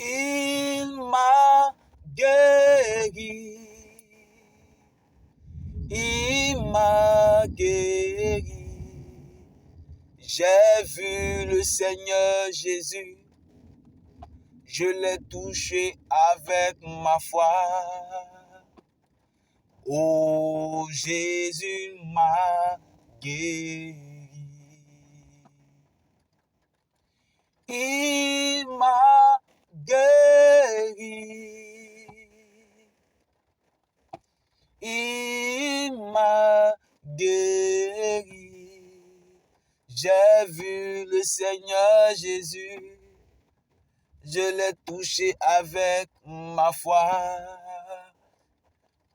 Il m'a guéri. Il m'a guéri. J'ai vu le Seigneur Jésus. Je l'ai touché avec ma foi. Oh, Jésus m'a guéri. Il m'a guéri. Il m'a guéri. J'ai vu le Seigneur Jésus. Je l'ai touché avec ma foi.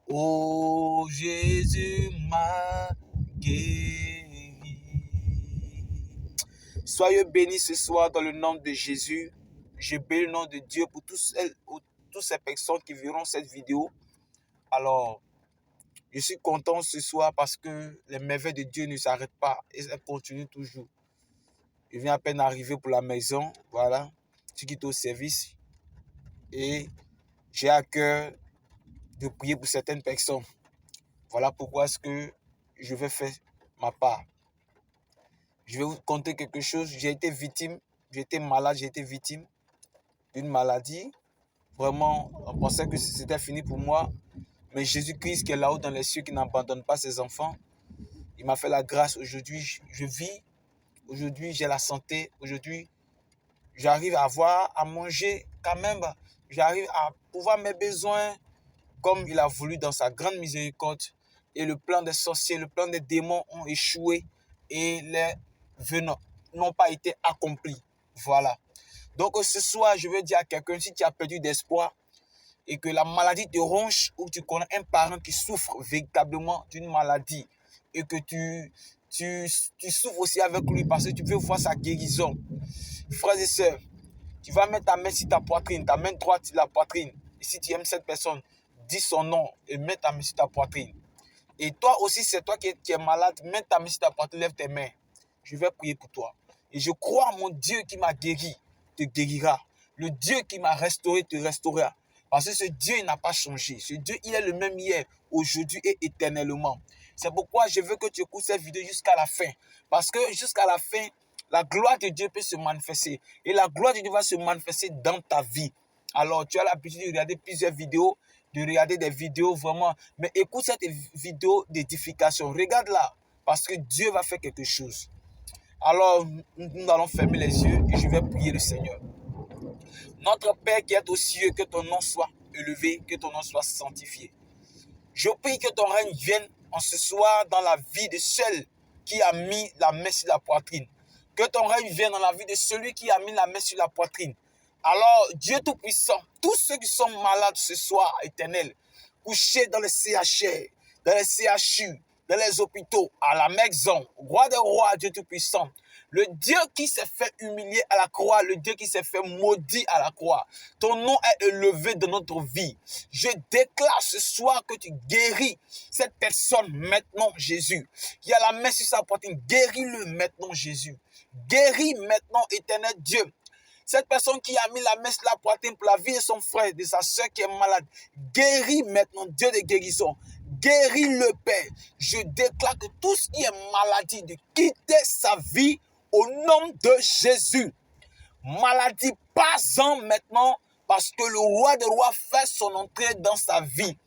Oh, Jésus m'a guéri. Soyez bénis ce soir dans le nom de Jésus. Je bénis le nom de Dieu pour toutes ces personnes qui verront cette vidéo. Alors, je suis content ce soir parce que les merveilles de Dieu ne s'arrêtent pas et elles continuent toujours. Je viens à peine d'arriver pour la maison, voilà. Je quitte au service et j'ai à cœur de prier pour certaines personnes. Voilà pourquoi est-ce que je vais faire ma part. Je vais vous conter quelque chose. J'ai été victime, j'ai été malade, j'ai été victime d'une maladie. Vraiment, on pensait que c'était fini pour moi. Mais Jésus-Christ qui est là-haut dans les cieux, qui n'abandonne pas ses enfants, il m'a fait la grâce. Aujourd'hui, je vis. Aujourd'hui, j'ai la santé. Aujourd'hui, j'arrive à avoir, à manger quand même. J'arrive à pouvoir mes besoins comme il a voulu dans sa grande miséricorde. Et le plan des sorciers, le plan des démons ont échoué et les vœux n'ont pas été accomplis. Voilà. Donc ce soir, je veux dire à quelqu'un, si tu as perdu d'espoir et que la maladie te ronge ou tu connais un parent qui souffre véritablement d'une maladie et que tu souffres aussi avec lui parce que tu veux voir sa guérison. Frères et sœurs, tu vas mettre ta main sur ta poitrine, ta main droite sur la poitrine. Et si tu aimes cette personne, dis son nom et mets ta main sur ta poitrine. Et toi aussi, c'est toi qui es malade, mets ta main sur ta poitrine, lève tes mains. Je vais prier pour toi. Et je crois, mon Dieu qui m'a guéri, te guérira. Le Dieu qui m'a restauré, te restaurera. Parce que ce Dieu, il n'a pas changé. Ce Dieu, il est le même hier, aujourd'hui et éternellement. C'est pourquoi je veux que tu écoutes cette vidéo jusqu'à la fin. Parce que jusqu'à la fin, la gloire de Dieu peut se manifester. Et la gloire de Dieu va se manifester dans ta vie. Alors, tu as l'habitude de regarder plusieurs vidéos, de regarder des vidéos vraiment. Mais écoute cette vidéo d'édification. Regarde-la. Parce que Dieu va faire quelque chose. Alors, nous allons fermer les yeux et je vais prier le Seigneur. Notre Père qui est aux cieux, que ton nom soit élevé, que ton nom soit sanctifié. Je prie que ton règne vienne en ce soir dans la vie de celui qui a mis la main sur la poitrine. Que ton règne vienne dans la vie de celui qui a mis la main sur la poitrine. Alors, Dieu Tout-Puissant, tous ceux qui sont malades ce soir, éternel, couchés dans les CHR, dans les CHU, dans les hôpitaux, à la maison, roi des rois, Dieu Tout-Puissant, le Dieu qui s'est fait humilier à la croix, le Dieu qui s'est fait maudit à la croix. Ton nom est élevé dans notre vie. Je déclare ce soir que tu guéris cette personne maintenant, Jésus, qui a la main sur sa poitrine. Guéris-le maintenant, Jésus. Guéris maintenant, éternel Dieu. Cette personne qui a mis la main sur la poitrine pour la vie de son frère, de sa soeur qui est malade, guéris maintenant, Dieu de guérison. Guéris le Père. Je déclare que tout ce qui est maladie, de quitter sa vie au nom de Jésus. Maladie, pas-en maintenant, parce que le roi des rois fait son entrée dans sa vie.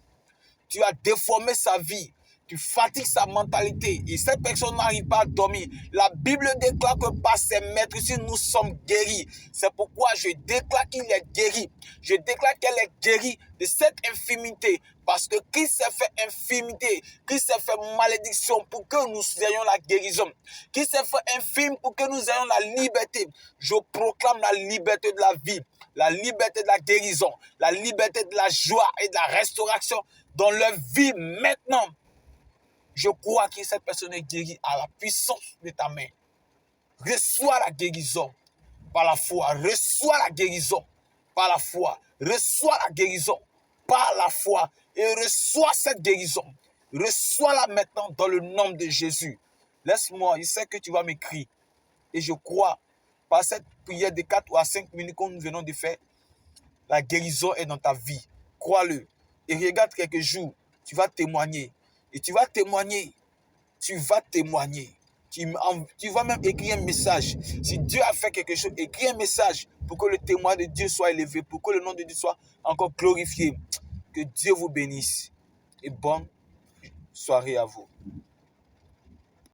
Tu as déformé sa vie. Tu fatigues sa mentalité et cette personne n'arrive pas à dormir. La Bible déclare que par ses maîtres, si nous sommes guéris. C'est pourquoi je déclare qu'il est guéri. Je déclare qu'elle est guérie de cette infirmité. Parce que Christ s'est fait infirmité, Christ s'est fait malédiction pour que nous ayons la guérison. Christ s'est fait infirme pour que nous ayons la liberté. Je proclame la liberté de la vie, la liberté de la guérison, la liberté de la joie et de la restauration dans leur vie maintenant. Je crois que cette personne est guérie à la puissance de ta main. Reçois la guérison par la foi. Reçois la guérison par la foi. Reçois la guérison par la foi. Et reçois cette guérison. Reçois-la maintenant dans le nom de Jésus. Laisse-moi, je sais que tu vas m'écrire. Et je crois, par cette prière de 4 ou à 5 minutes que nous venons de faire, La guérison est dans ta vie. Crois-le. Et regarde quelques jours, tu vas témoigner. Et tu vas témoigner. Tu vas témoigner. Tu vas même écrire un message. Si Dieu a fait quelque chose, écris un message pour que le témoin de Dieu soit élevé, pour que le nom de Dieu soit encore glorifié. Que Dieu vous bénisse. Et bonne soirée à vous.